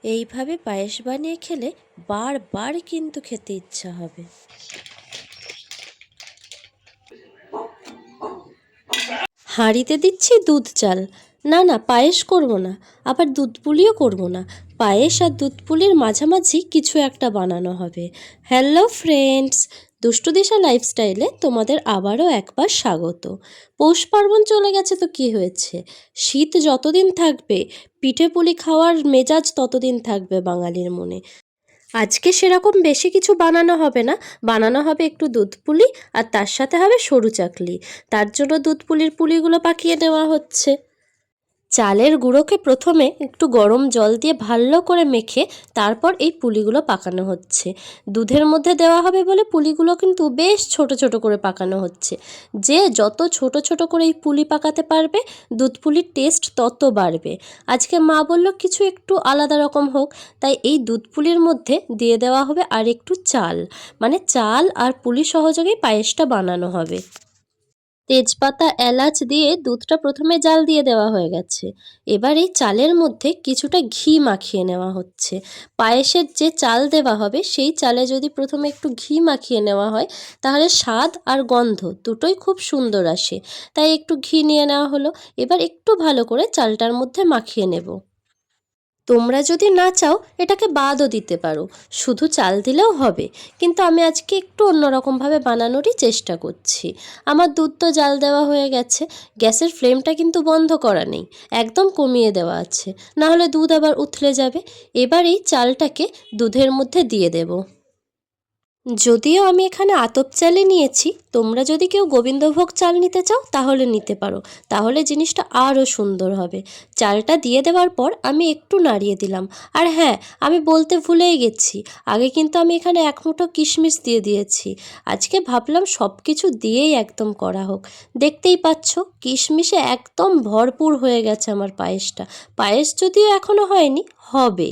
এইভাবে পায়েস বানিয়ে খেলে বারবার কিন্তু খেতে ইচ্ছা হবে। হাঁড়িতে দিচ্ছি দুধ চাল। না না, পায়েস করব না, আবার দুধ পুলিও করব না। পায়েস আর দুধ পুলির মাঝামাঝি কিছু একটা বানানো হবে। হ্যালো ফ্রেন্ডস, দুষ্টু দিশা লাইফস্টাইলে তোমাদের আবারও একবার স্বাগত। পৌষ পার্বণ চলে গেছে তো কি হয়েছে, শীত যতদিন থাকবে পিঠে পুলি খাওয়ার মেজাজ ততদিন থাকবে বাঙালির মনে। আজকে সেরকম বেশি কিছু বানানো হবে না, বানানো হবে একটু দুধ পুলি আর তার সাথে হবে সরু চাকলি। তার জন্য দুধ পুলির পুলিগুলো পাকিয়ে নেওয়া হচ্ছে। চালের গুঁড়োকে প্রথমে একটু গরম জল দিয়ে ভালো করে মেখে তারপর এই পুলিগুলো পাকানো হচ্ছে। দুধের মধ্যে দেওয়া হবে বলে পুলিগুলো কিন্তু বেশ ছোট ছোট করে পাকানো হচ্ছে। যে যত ছোট ছোট করে এই পুলি পাকাতে পারবে দুধ পুলির টেস্ট তত বাড়বে। আজকে মা বলল কিছু একটু আলাদা রকম হোক, তাই এই দুধ পুলির মধ্যে দিয়ে দেওয়া হবে আর একটু চাল, মানে চাল আর পুলি সহযোগেই পায়েসটা বানানো হবে। তেজপাতা এলাচ দিয়ে দুধটা প্রথমে জাল দিয়ে দেওয়া হয়ে গেছে। এবার এই চালের মধ্যে কিছুটা ঘি মাখিয়ে নেওয়া হচ্ছে। পায়েসের যে চাল দেওয়া হবে সেই চালে যদি প্রথমে একটু ঘি মাখিয়ে নেওয়া হয় তাহলে স্বাদ আর গন্ধ দুটোই খুব সুন্দর আসে। তাই একটু ঘি নিয়ে নেওয়া হলো। এবার একটু ভালো করে চালটার মধ্যে মাখিয়ে নেব। তোমরা যদি না চাও এটাকে বাদও দিতে পারো, শুধু চাল দিলেও হবে, কিন্তু আমি আজকে একটু অন্যরকমভাবে বানানোরই চেষ্টা করছি। আমার দুধ তো জাল দেওয়া হয়ে গেছে, গ্যাসের ফ্লেমটা কিন্তু বন্ধ করা নেই, একদম কমিয়ে দেওয়া আছে, না হলে দুধ আবার উথলে যাবে। এবার এই চালটাকে দুধের মধ্যে দিয়ে দেব। যদিও আমি এখানে আতপ চালই নিয়েছি, তোমরা যদি কেউ গোবিন্দভোগ চাল নিতে চাও তাহলে নিতে পারো, তাহলে জিনিসটা আরও সুন্দর হবে। চালটা দিয়ে দেওয়ার পর আমি একটু নাড়িয়ে দিলাম। আর হ্যাঁ, আমি বলতে ভুলেই গেছি, আগে কিন্তু আমি এখানে এক মুঠো কিশমিশ দিয়ে দিয়েছি। আজকে ভাবলাম সব কিছু দিয়েই একদম করা হোক। দেখতেই পাচ্ছ কিশমিশে একদম ভরপুর হয়ে গেছে আমার পায়েসটা। পায়েস যদিও এখনও হয়নি, হবে।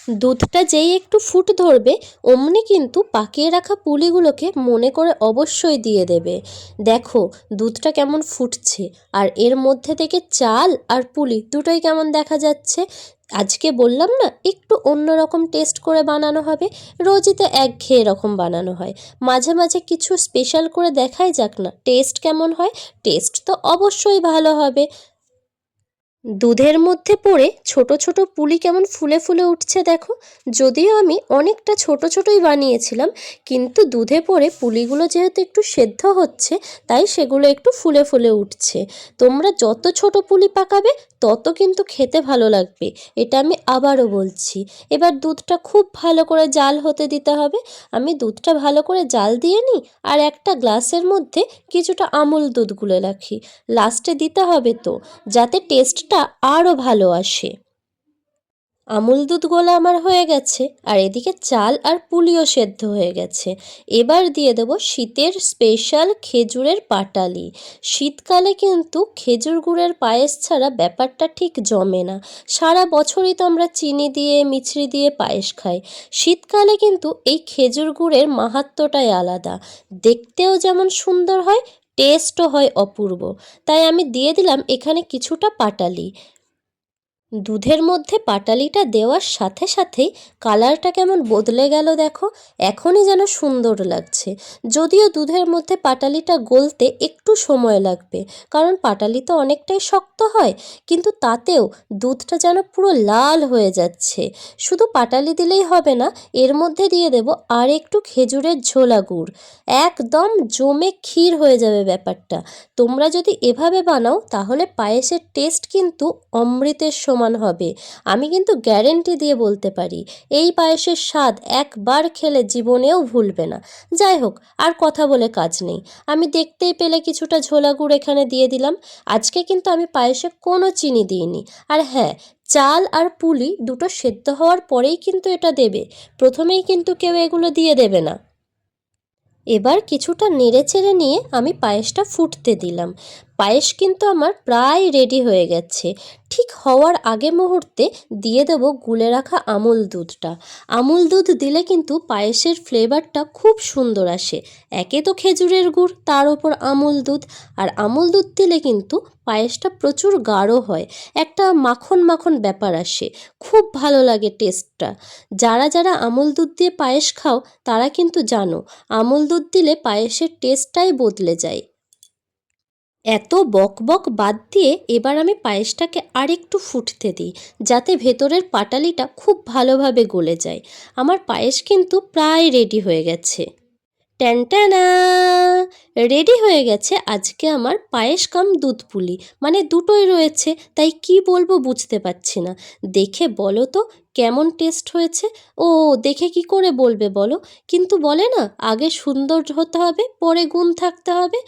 দুধটা যেই একটু ফুট ধরবে অমনি কিন্তু পাকিয়ে রাখা পুলিগুলোকে মনে করে অবশ্যই দিয়ে দেবে। দেখো দুধটা কেমন ফুটছে, আর এর মধ্যে থেকে চাল আর পুলি দুটোই কেমন দেখা যাচ্ছে। আজকে বললাম না একটু অন্যরকম টেস্ট করে বানানো হবে, রোজই তো একঘেয়ে এরকম বানানো হয়, মাঝে মাঝে কিছু স্পেশাল করে দেখাই যাক না টেস্ট কেমন হয়। টেস্ট তো অবশ্যই ভালো হবে। দুধের মধ্যে পড়ে ছোট ছোট পুলি কেমন ফুলে ফুলে উঠছে দেখো। যদিও আমি অনেকটা ছোট ছোটই বানিয়েছিলাম, কিন্তু দুধে পড়ে পুলিগুলো যেহেতু একটু সেদ্ধ হচ্ছে তাই সেগুলো একটু ফুলে ফুলে উঠছে। তোমরা যত ছোট পুলি পাকাবে তত কিন্তু খেতে ভালো লাগবে, এটা আমি আবারও বলছি। এবার দুধটা খুব ভালো করে জাল হতে দিতে হবে। আমি দুধটা ভালো করে জাল দিয়ে নিই আর একটা গ্লাসের মধ্যে কিছুটা আমুল দুধ গুলে রাখি। লাস্টে দিতে হবে তো, যাতে টেস্টটা আরও ভালো আসে। আমুল দুধ গোলা আমার হয়ে গেছে, আর এদিকে চাল আর পুলিও সেদ্ধ হয়ে গেছে। এবার দিয়ে দেবো শীতের স্পেশাল খেজুরের পাটালি। শীতকালে কিন্তু খেজুর গুড়ের পায়েস ছাড়া ব্যাপারটা ঠিক জমে না। সারা বছরই তো আমরা চিনি দিয়ে মিছরি দিয়ে পায়েস খাই, শীতকালে কিন্তু এই খেজুর গুড়ের মাহাত্ম্যটাই আলাদা। দেখতেও যেমন সুন্দর হয়, টেস্টও হয় অপূর্ব। তাই আমি দিয়ে দিলাম এখানে কিছুটা পাটালি। দুধের মধ্যে পাটালিটা দেওয়ার সাথে সাথেই কালারটা কেমন বদলে গেল দেখো, এখনই যেন সুন্দর লাগছে। যদিও দুধের মধ্যে পাটালিটা গলতে একটু সময় লাগবে, কারণ পাটালি তো অনেকটাই শক্ত হয়, কিন্তু তাতেও দুধটা যেন পুরো লাল হয়ে যাচ্ছে। শুধু পাটালি দিলেই হবে না, এর মধ্যে দিয়ে দেব আর একটু খেজুরের ঝোলা গুড়। একদম জমে ক্ষীর হয়ে যাবে ব্যাপারটা। তোমরা যদি এভাবে বানাও তাহলে পায়েসের টেস্ট কিন্তু অমৃতের সমান হবে। আমি কিন্তু গ্যারেন্টি দিয়ে বলতে পারি, এই পায়েসের স্বাদ একবার খেলে জীবনেও ভুলবে না। যাই হোক, আর কথা বলে কাজ নেই, আমি দেখতেই পেলে কিছুটা ঝোলা গুড় এখানে দিয়ে দিলাম। আজকে কিন্তু আমি পায়েসে কোনো চিনি দিইনি। আর হ্যাঁ, চাল আর পুলি দুটো সেদ্ধ হওয়ার পরেই কিন্তু এটা দেবে, প্রথমেই কিন্তু কেউ এগুলো দিয়ে দেবে না। এবার কিছুটা নেড়েচেড়ে নিয়ে আমি পায়েসটা ফুটতে দিলাম। পায়েস কিন্তু আমার প্রায় রেডি হয়ে গেছে। ঠিক হওয়ার আগে মুহূর্তে দিয়ে দেব গুলে রাখা আমুল দুধটা। আমুল দুধ দিলে কিন্তু পায়েসের ফ্লেভারটা খুব সুন্দর আসে। একে তো খেজুরের গুড়, তার ওপর আমুল দুধ, আর আমুল দুধ দিলে কিন্তু পায়েসটা প্রচুর গাঢ় হয়, একটা মাখন মাখন ব্যাপার আসে, খুব ভালো লাগে টেস্টটা। যারা যারা আমুল দুধ দিয়ে পায়েস খাও তারা কিন্তু জানো আমুল দুধ দিলে পায়েসের টেস্টটাই বদলে যায়। এত বকবক বাদ দিয়ে এবার আমি পায়েসটাকে আরেকটু ফুটতে দিই, যাতে ভেতরের পাটালিটা খুব ভালোভাবে গলে যায়। আমার পায়েস কিন্তু প্রায় রেডি হয়ে গেছে। ট্যানট্যানা! রেডি হয়ে গেছে আজকে আমার পায়েস কাম দুধ পুলি, মানে দুটোই রয়েছে, তাই কি বলবো বুঝতে পারছি না। দেখে বলো তো কেমন টেস্ট হয়েছে? ও, দেখে কি করে বলবে বলো? কিন্তু বলে না, আগে সুন্দর হতে হবে, পরে গুণ থাকতে হবে।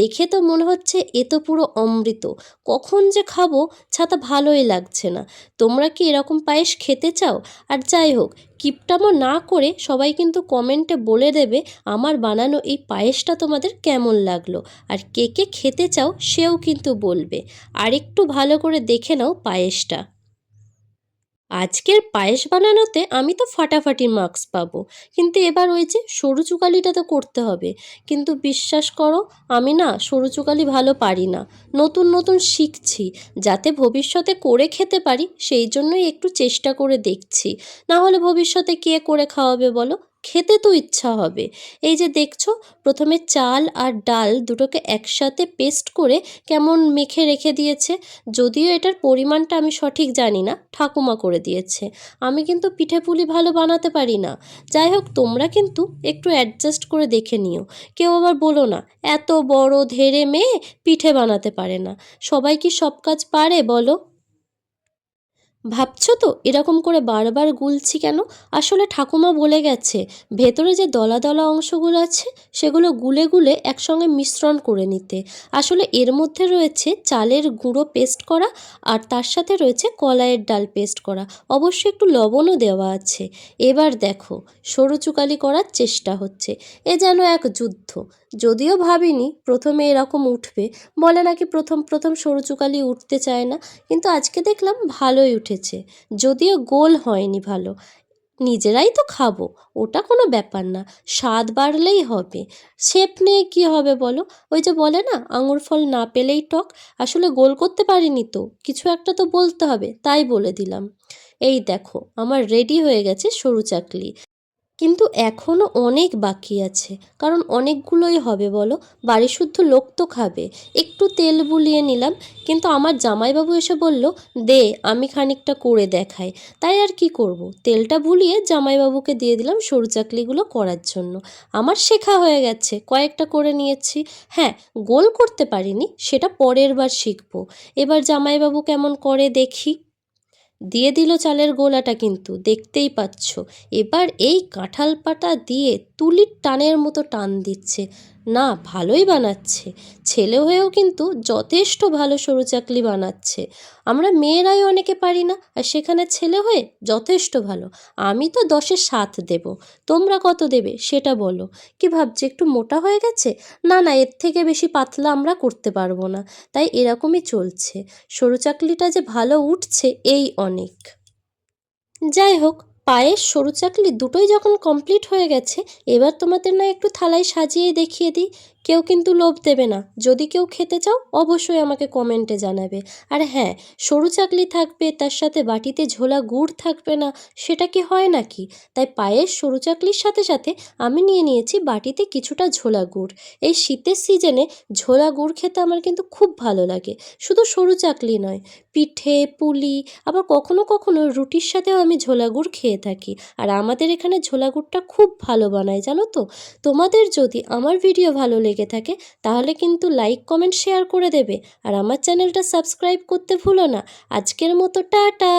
দেখে তো মনে হচ্ছে এ তো পুরো অমৃত। কখন যে খাবো ছাতা ভালোই লাগছে না। তোমরা কি এরকম পায়েস খেতে চাও? আর যাই হোক, কিপটামো না করে সবাই কিন্তু কমেন্টে বলে দেবে আমার বানানো এই পায়েসটা তোমাদের কেমন লাগলো, আর কে কে খেতে চাও সেও কিন্তু বলবে। আর একটু ভালো করে দেখে নাও পায়েসটা। আজকের পায়েস বানানোতে আমি তো ফাটাফাটি মার্কস পাবো, কিন্তু এবার ওই যে সরু চুকালিটা তো করতে হবে। কিন্তু বিশ্বাস করো, আমি না সরু চুকালি ভালো পারি না, নতুন নতুন শিখছি, যাতে ভবিষ্যতে করে খেতে পারি সেই জন্যই একটু চেষ্টা করে দেখছি। না হলে ভবিষ্যতে কে করে খাওয়াবে বলো? খেতে তো ইচ্ছা হবে। এই যে দেখছো, প্রথমে চাল আর ডাল দুটোকে একসাথে পেস্ট করে কেমন মেখে রেখে দিয়েছে। যদিও এটার পরিমাণটা আমি সঠিক জানি না, ঠাকুমা করে দিয়েছে। আমি কিন্তু পিঠে পুলি ভালো বানাতে পারি না। যাই হোক, তোমরা কিন্তু একটু অ্যাডজাস্ট করে দেখে নিও। কেউ আবার বলো না এত বড় ধেড়ে মেয়ে পিঠে বানাতে পারে না। সবাই কি সব কাজ পারে বলো? ভাবছো তো এরকম করে বারবার গুলছি কেন? আসলে ঠাকুমা বলে গেছে ভেতরে যে দলা দলা অংশগুলো আছে সেগুলো গুলে গুলে একসঙ্গে মিশ্রণ করে নিতে। আসলে এর মধ্যে রয়েছে চালের গুঁড়ো পেস্ট করা, আর তার সাথে রয়েছে কলাইয়ের ডাল পেস্ট করা, অবশ্যই একটু লবণও দেওয়া আছে। এবার দেখো, সরু চুকালি করার চেষ্টা হচ্ছে। এ যেন এক যুদ্ধ। যদিও ভাবিনি প্রথমে এরকম উঠবে, বলে নাকি প্রথম প্রথম সরু চুকালি উঠতে চায় না, কিন্তু আজকে দেখলাম ভালোই উঠেছে। যদিও গোল হয়নি ভালো। নিজেরাই তো খাবো, ওটা কোনো ব্যাপার না, স্বাদ বাড়লেই হবে। শেপ নিয়ে কি হবে বলো? ওই যে বলে না, আঙুর ফল না পেলেই টক। আসলে গোল করতে পারিনি তো, কিছু একটা তো বলতে হবে, তাই বলে দিলাম। এই দেখো, আমার রেডি হয়ে গেছে সরু চাকলি। কিন্তু এখনও অনেক বাকি আছে, কারণ অনেকগুলোই হবে বলো, বাড়ি শুদ্ধ লোক তো খাবে। একটু তেল বুলিয়ে নিলাম, কিন্তু আমার জামাইবাবু এসে বলল দে আমি খানিকটা করে দেখাই। তাই আর কি করব, তেলটা বুলিয়ে জামাইবাবুকে দিয়ে দিলাম সরু চাকলিগুলো করার জন্য। আমার শেখা হয়ে গেছে, কয়েকটা করে নিয়েছি। হ্যাঁ, গোল করতে পারিনি, সেটা পরের বার শিখবো। এবার জামাইবাবু কেমন করে দেখি। দিয়ে দিল চালের গোলাটা, কিন্তু দেখতেই পাচ্ছ এবার এই কাঁঠাল পাটা দিয়ে তুলির টানের মতো টান দিচ্ছে। না, ভালোই বানাচ্ছে। ছেলে হয়েও কিন্তু যথেষ্ট ভালো সরু চাকলি বানাচ্ছে। আমরা মেয়েরাই অনেকে পারি না, আর সেখানে ছেলে হয়ে যথেষ্ট ভালো। আমি তো 10-এ 7 দেব। তোমরা কত দেবে সেটা বলো। কি ভাবছি একটু মোটা হয়ে গেছে? না না, এর থেকে বেশি পাতলা আমরা করতে পারবো না, তাই এরকমই চলছে। সরু চাকলিটা যে ভালো উঠছে এই অনেক। যাই হোক, পায়েস সরু চাকলি দুটোই যখন কমপ্লিট হয়ে গেছে, এবার তোমাদের না একটু থালায় সাজিয়ে দেখিয়ে দিই। কেউ কিন্তু লোভ দেবে না। যদি কেউ খেতে চাও অবশ্যই আমাকে কমেন্টে জানাবে। আর হ্যাঁ, সরু চাকলি থাকবে, তার সাথে বাটিতে ঝোলা গুড় থাকবে না, সেটা কি হয় নাকি? তাই পায়েস সরু চাকলির সাথে সাথে আমি নিয়ে নিয়েছি বাটিতে কিছুটা ঝোলা গুড়। এই শীতের সিজনে ঝোলা গুড় খেতে আমার কিন্তু খুব ভালো লাগে। শুধু সরু চাকলি নয়, পিঠে পুলি, আবার কখনো কখনো রুটির সাথেও আমি ঝোলা গুড় খেয়ে থাকি। আর আমাদের এখানে ঝোলা গুড়টা খুব ভালো বানায় জানো তো। তোমাদের যদি আমার ভিডিও ভালো লেগে থাকে তাহলে কিন্তু লাইক কমেন্ট শেয়ার করে দেবে, আর আমার চ্যানেলটা সাবস্ক্রাইব করতে ভুলো না। আজকের মতো টাটা।